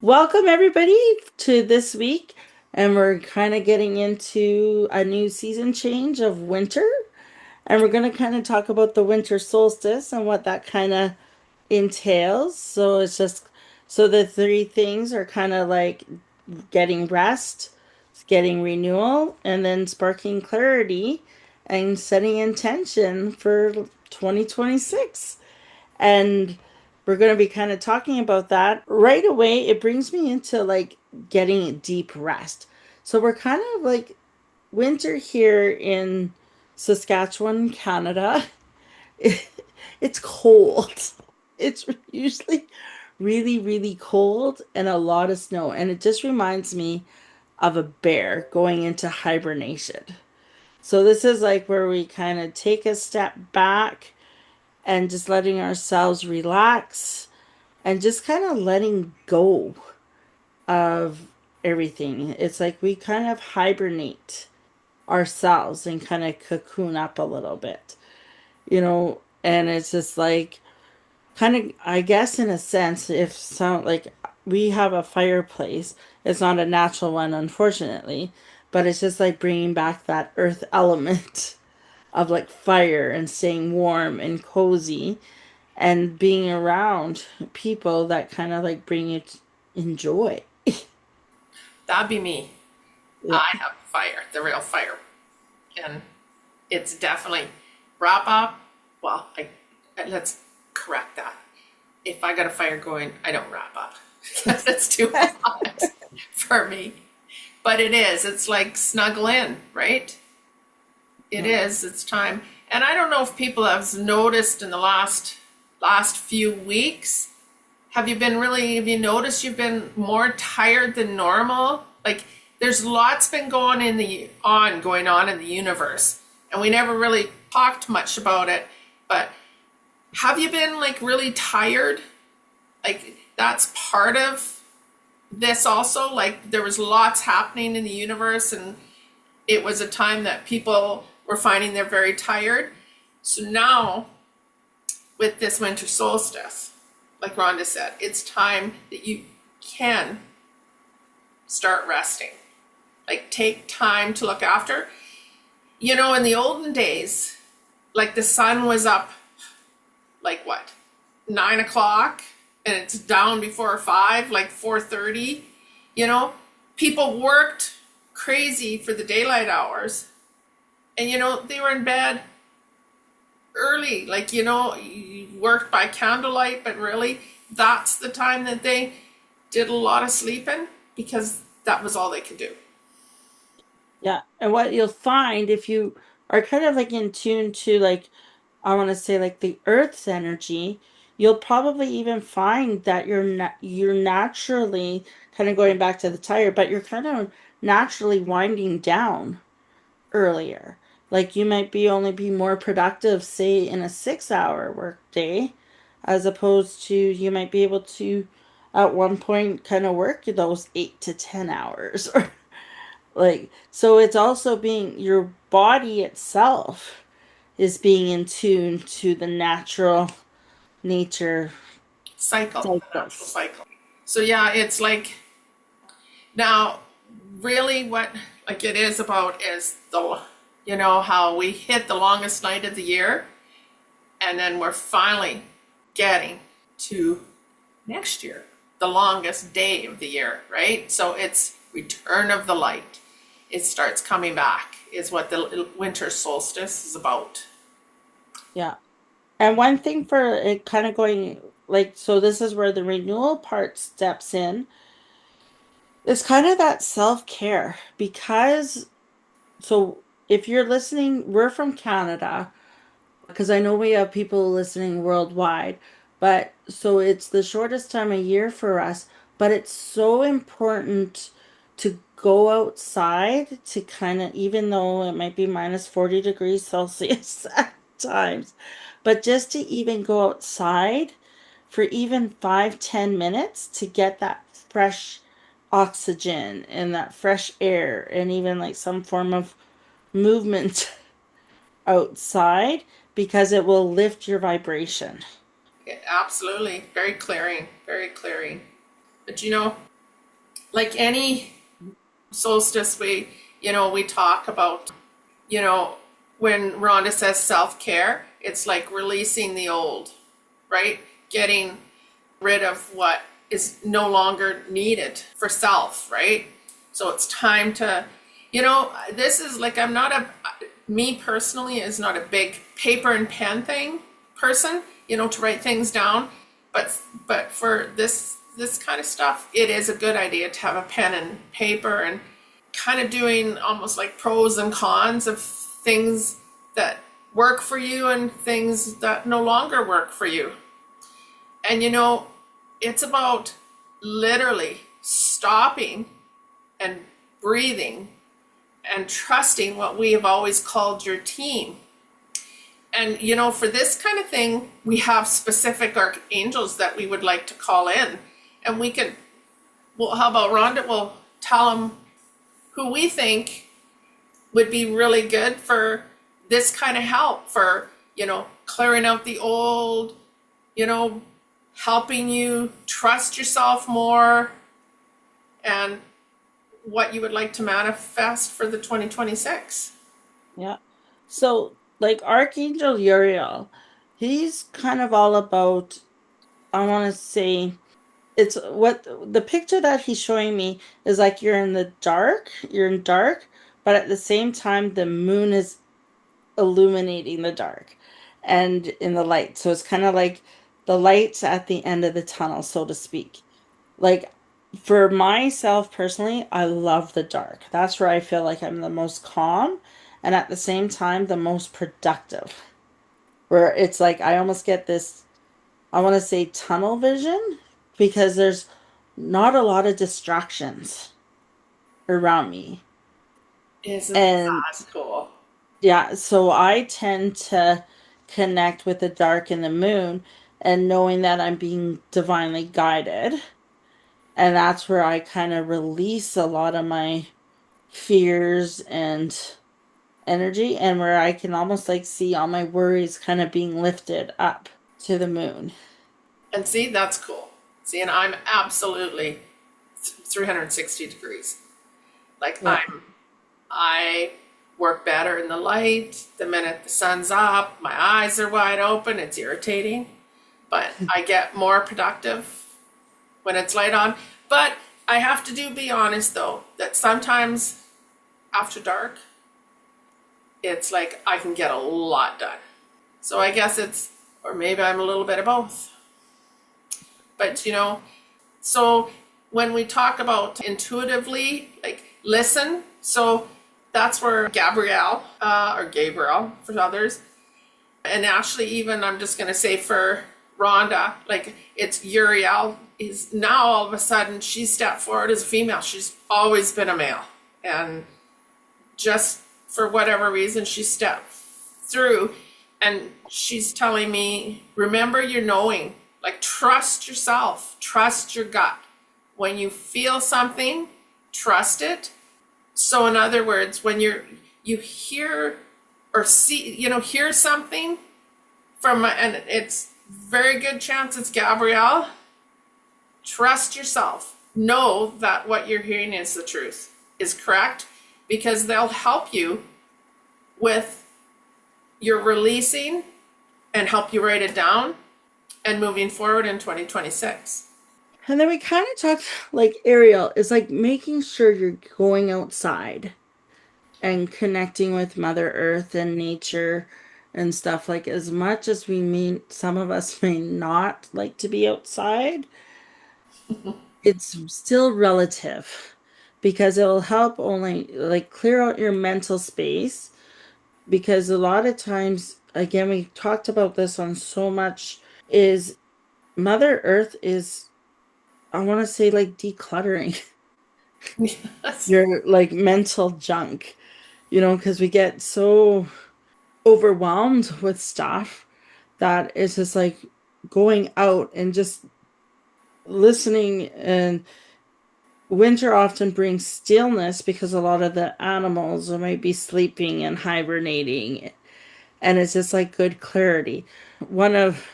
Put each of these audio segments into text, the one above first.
Welcome, everybody, to this week. And we're kind of getting into a new season change of winter. And we're going to kind of talk about the winter solstice and what that kind of entails. So the three things are kind of like getting rest, getting renewal, and then sparking clarity and setting intention for 2026. And we're going to be kind of talking about that right away. It brings me into like getting deep rest. So we're kind of like winter here in Saskatchewan, Canada. It's cold. It's usually really, really cold and a lot of snow. And it just reminds me of a bear going into hibernation. So this is like where we kind of take a step back and just letting ourselves relax and just kind of letting go of everything. It's like we kind of hibernate ourselves and kind of cocoon up a little bit, and it's just like kind of, I guess, in a sense, if some like we have a fireplace, it's not a natural one, unfortunately, but it's just like bringing back that earth element of like fire and staying warm and cozy and being around people that kind of like bring you enjoy. That'd be me. Yeah. I have fire, the real fire. And it's definitely wrap up. Well, let's correct that. If I got a fire going, I don't wrap up because it's too hot for me. But it is. It's like snuggle in, right? It Yeah. is. It's time. And I don't know if people have noticed in the last few weeks. Have you noticed you've been more tired than normal? Like there's lots been going on in the universe. And we never really talked much about it. But have you been like really tired? Like that's part of this also. Like there was lots happening in the universe and it was a time that people were finding they're very tired. So now with this winter solstice, like Rhonda said, it's time that you can start resting. Like take time to look after. You know, in the olden days, like the sun was up like what, 9 o'clock, and it's down before five, like 4:30. You know, people worked crazy for the daylight hours, and they were in bed early. Like you worked by candlelight, but really that's the time that they did a lot of sleeping because that was all they could do. Yeah. And what you'll find if you are kind of like in tune to like, I want to say like the earth's energy, you'll probably even find that you're naturally kind of going back to the tire, but you're kind of naturally winding down earlier. Like you might be only be more productive, say, in a 6 hour work day, as opposed to you might be able to at one point kind of work those 8 to 10 hours or like so it's also being your body itself is being in tune to the natural nature The natural cycles. cycle. So yeah, it's like now really what like it is about is how we hit the longest night of the year and then we're finally getting to next year, the longest day of the year, right? So it's return of the light. It starts coming back, is what the winter solstice is about. Yeah. And one thing for it kind of going like, so this is where the renewal part steps in. It's kind of that self-care because, so if you're listening, we're from Canada because I know we have people listening worldwide, but so it's the shortest time of year for us, but it's so important to go outside to kind of, even though it might be minus 40 degrees Celsius at times, but just to even go outside for even 5, 10 minutes to get that fresh oxygen and that fresh air and even like some form of movement outside because it will lift your vibration. Yeah, absolutely. Very clearing, very clearing. But Like any solstice, we talk about, you know, when Rhonda says self care, it's like releasing the old, right? Getting rid of what is no longer needed for self, right? So it's time to, this is like, me personally is not a big paper and pen thing person, to write things down. But for this kind of stuff, it is a good idea to have a pen and paper and kind of doing almost like pros and cons of things that work for you and things that no longer work for you. And it's about literally stopping and breathing and trusting what we have always called your team. And for this kind of thing, we have specific archangels that we would like to call in. And we can, well, how about Rhonda? We'll tell them who we think would be really good for this kind of help for, clearing out the old, you know, helping you trust yourself more and what you would like to manifest for the 2026. Yeah. So, like Archangel Uriel, he's kind of all about, I want to say, it's what the picture that he's showing me is like you're in dark, but at the same time, the moon is illuminating the dark and in the light. So it's kind of like the lights at the end of the tunnel, so to speak. Like for myself personally, I love the dark. That's where I feel like I'm the most calm and at the same time the most productive. Where it's like I almost get this, I want to say tunnel vision because there's not a lot of distractions around me. Isn't And that cool? yeah, so I tend to connect with the dark and the moon and knowing that I'm being divinely guided. And that's where I kind of release a lot of my fears and energy, and where I can almost like see all my worries kind of being lifted up to the moon. And see, that's cool. See, and I'm absolutely 360 degrees. Like Yeah. I work better in the light. The minute the sun's up, my eyes are wide open. It's irritating, but I get more productive when it's light on. But I have to be honest though, that sometimes after dark, it's like I can get a lot done. So I guess or maybe I'm a little bit of both. But so when we talk about intuitively, like listen, so that's where Gabrielle, or Gabriel for others, and actually even I'm just going to say for Rhonda, like it's Uriel is now all of a sudden she stepped forward as a female. She's always been a male. And just for whatever reason, she stepped through and she's telling me, remember your knowing, like trust yourself, trust your gut. When you feel something, trust it. So in other words, when you hear or see, hear something and it's very good chance it's Gabrielle, trust yourself. Know that what you're hearing is the truth, is correct, because they'll help you with your releasing and help you write it down and moving forward in 2026. And then we kind of talked like Ariel is like making sure you're going outside and connecting with Mother Earth and nature and stuff. Like as much as we may, some of us may not like to be outside, it's still relative because it'll help only like clear out your mental space. Because a lot of times, again, we talked about this on so much, is Mother Earth is, I want to say, like decluttering Yes. your like mental junk, because we get so overwhelmed with stuff that it's just like going out and just listening. And winter often brings stillness because a lot of the animals might be sleeping and hibernating, and it's just like good clarity. One of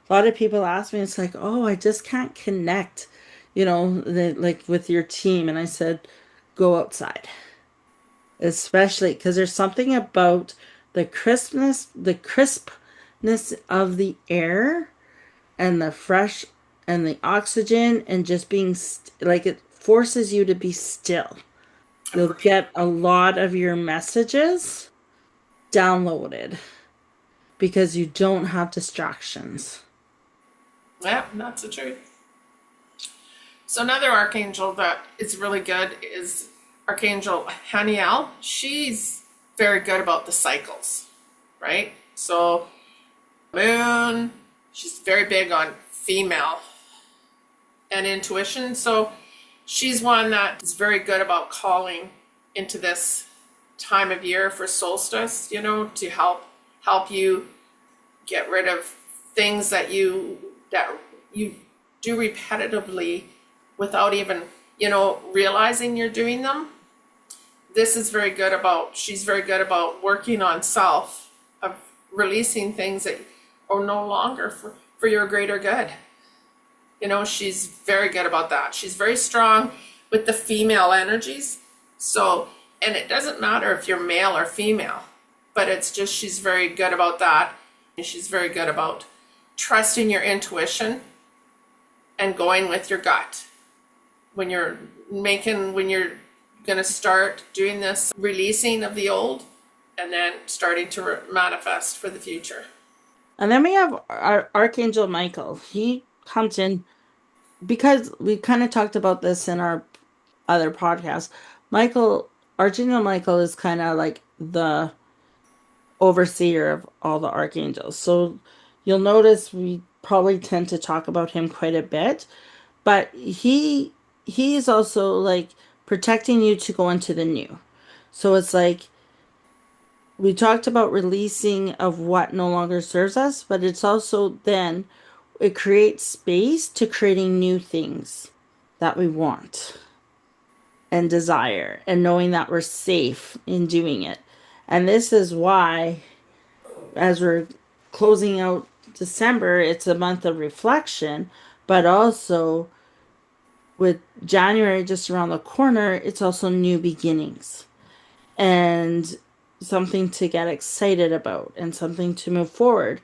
A lot of people ask me, it's like, oh, I just can't connect, like with your team. And I said, go outside, especially because there's something about the crispness of the air and the fresh and the oxygen and just being like it forces you to be still. You'll Agree. get a lot of your messages downloaded because you don't have distractions. Yeah, that's the truth. So another archangel that is really good is Archangel Haniel. She's very good about the cycles, right? So moon, she's very big on female and intuition. So she's one that is very good about calling into this time of year for solstice, to help you get rid of things that you do repetitively without even, realizing you're doing them. She's very good about working on self, of releasing things that are no longer for your greater good. She's very good about that. She's very strong with the female energies. So, and it doesn't matter if you're male or female, but it's just she's very good about that. And she's very good about trusting your intuition and going with your gut. When you're going to start doing this releasing of the old and then starting to manifest for the future. And then we have our Archangel Michael. He comes in because we kind of talked about this in our other podcast. Michael, Archangel Michael is kind of like the overseer of all the archangels. So you'll notice we probably tend to talk about him quite a bit, but he is also like protecting you to go into the new. So it's like we talked about releasing of what no longer serves us, but it's also then it creates space to creating new things that we want and desire and knowing that we're safe in doing it. And this is why, as we're closing out December, it's a month of reflection, but also with January just around the corner, it's also new beginnings and something to get excited about and something to move forward.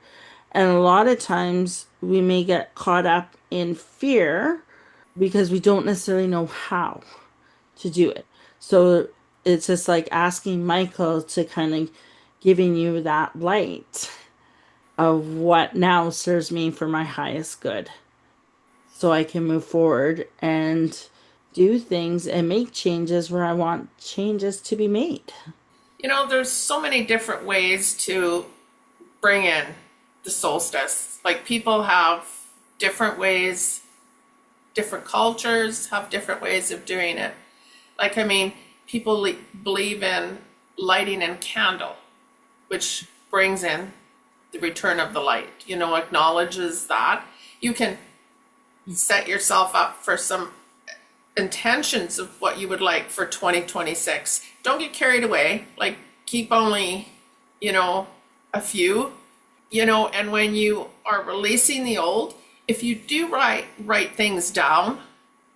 And a lot of times we may get caught up in fear because we don't necessarily know how to do it. So it's just like asking Michael to kind of giving you that light of what now serves me for my highest good so I can move forward and do things and make changes where I want changes to be made. There's so many different ways to bring in the solstice. Like people have different ways, different cultures have different ways of doing it. Like, I mean, people believe in lighting a candle, which brings in the return of the light, acknowledges that. You can set yourself up for some intentions of what you would like for 2026. Don't get carried away. Like, keep only, a few, and when you are releasing the old, if you do write things down,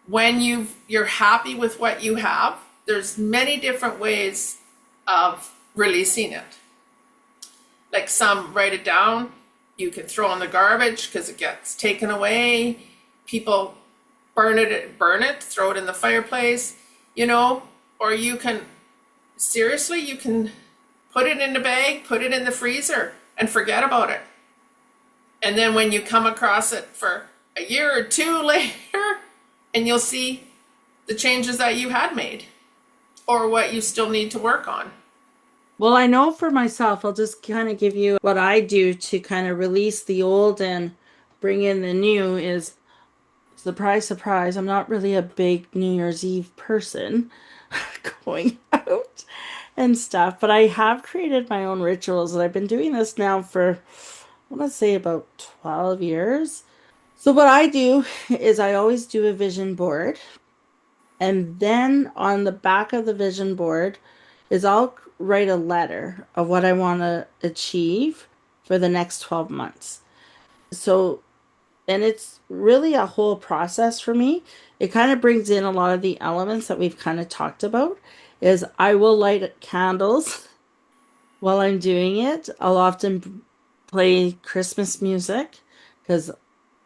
when you're happy with what you have, there's many different ways of releasing it. Like some write it down, you can throw in the garbage because it gets taken away. People burn it, throw it in the fireplace, or you can put it in a bag, put it in the freezer and forget about it. And then when you come across it for a year or two later, and you'll see the changes that you had made or what you still need to work on. Well, I know for myself, I'll just kind of give you what I do to kind of release the old and bring in the new is surprise, surprise. I'm not really a big New Year's Eve person going out and stuff, but I have created my own rituals and I've been doing this now for, I want to say about 12 years. So what I do is I always do a vision board, and then on the back of the vision board is I'll write a letter of what I want to achieve for the next 12 months. So And it's really a whole process for me. It kind of brings in a lot of the elements that we've kind of talked about. Is I will light candles while I'm doing it. I'll often play Christmas music because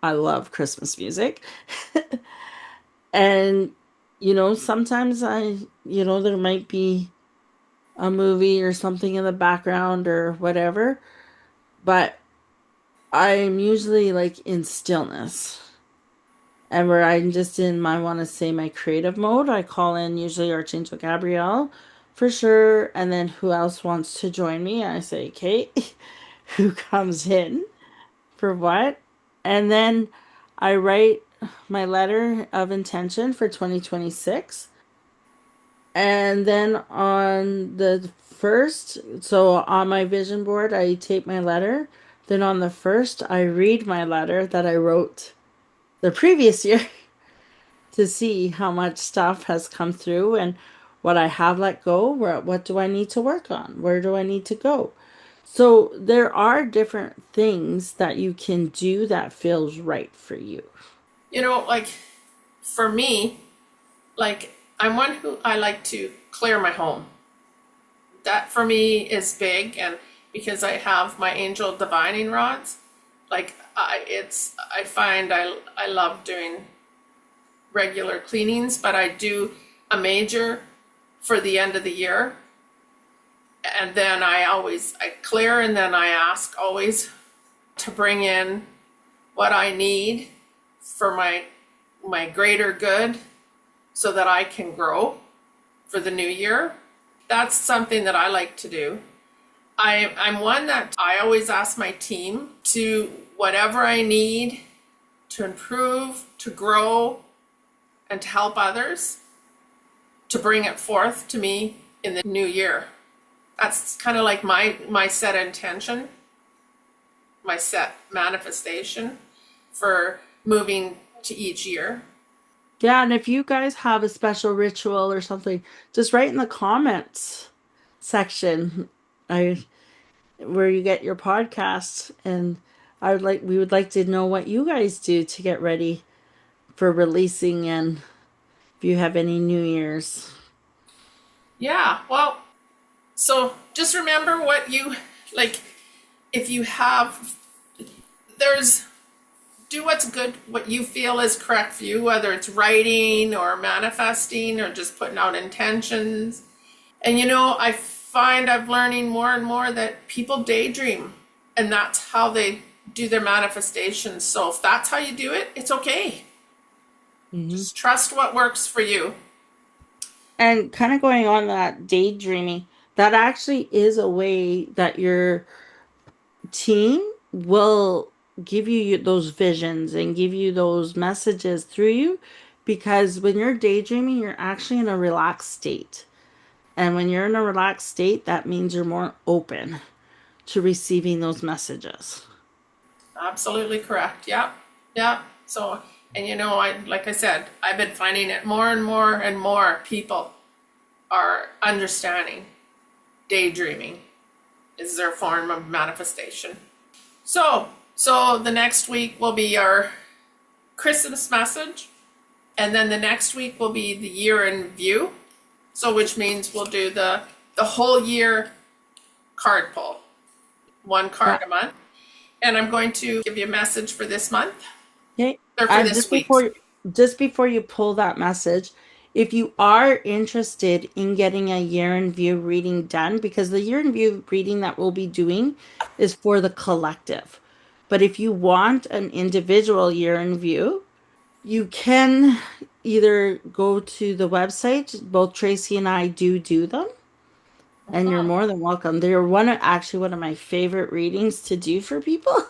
I love Christmas music. And, sometimes there might be a movie or something in the background or whatever, but I'm usually like in stillness. And where I'm just in my want to say my creative mode, I call in usually Archangel Gabrielle for sure. And then who else wants to join me? I say Kate, who comes in for what? And then I write my letter of intention for 2026. And then on the first, so on my vision board, I tape my letter. Then on the first, I read my letter that I wrote the previous year to see how much stuff has come through and what I have let go, what do I need to work on? Where do I need to go? So there are different things that you can do that feels right for you. Like for me, like I'm one who I like to clear my home. That for me is big, and because I have my angel divining rods, like I find I love doing regular cleanings, but I do a major for the end of the year, and then I clear, and then I ask always to bring in what I need for my greater good so that I can grow for the new year. That's something that I like to do. I'm one that I always ask my team to whatever I need to improve, to grow, and to help others, to bring it forth to me in the new year. That's kind of like my set intention, my set manifestation for moving to each year. Yeah, and if you guys have a special ritual or something, just write in the comments section. I where you get your podcasts, and we would like to know what you guys do to get ready for releasing, and if you have any New Year's. Yeah, well, so just remember what you like. If you have, there's do what's good, what you feel is correct for you, whether it's writing or manifesting or just putting out intentions. And I find I'm learning more and more that people daydream, and that's how they do their manifestations. So if that's how you do it, it's okay. Hmm. Just trust what works for you. And kind of going on that daydreaming, that actually is a way that your team will give you those visions and give you those messages through you, because when you're daydreaming, you're actually in a relaxed state. And when you're in a relaxed state, that means you're more open to receiving those messages. Absolutely correct. Yeah. Yeah. So, and like I said, I've been finding it more and more and more people are understanding daydreaming is their form of manifestation. So the next week will be our Christmas message, and then the next week will be the year in view. So which means we'll do the whole year card pull, one Yeah. card a month. And I'm going to give you a message for this month Okay. or for And this week. just before you pull that message, if you are interested in getting a year in view reading done, because the year in view reading that we'll be doing is for the collective. But if you want an individual year in view, you can either go to the website. Both Tracy and I do them, and you're more than welcome. They're actually one of my favorite readings to do for people.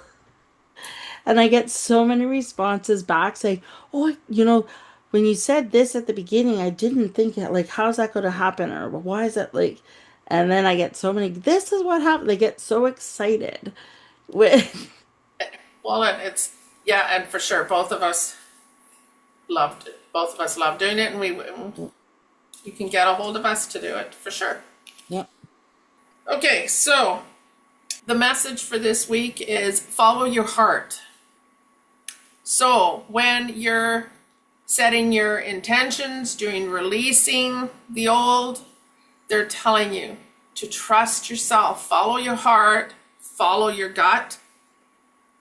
And I get so many responses back saying, "Oh, when you said this at the beginning, I didn't think it, like, how's that going to happen? Or why is that like?" And then I get so many, "This is what happened." They get so excited with, Well, it's yeah, and for sure, both of us loved it. Both of us love doing it, and you can get a hold of us to do it for sure. yeah, Okay, so the message for this week is follow your heart. So when you're setting your intentions, doing releasing the old, they're telling you to trust yourself, follow your heart, follow your gut.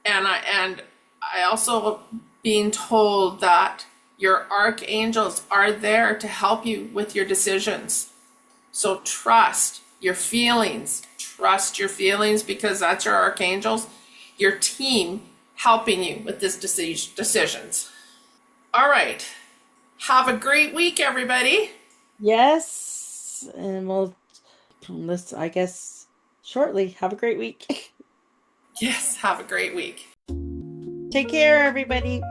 And I also being told that your archangels are there to help you with your decisions. So trust your feelings because that's your archangels, your team helping you with this decisions. All right. Have a great week, everybody. Yes, and we'll listen, I guess, shortly. Have a great week. Yes, have a great week. Take care, everybody.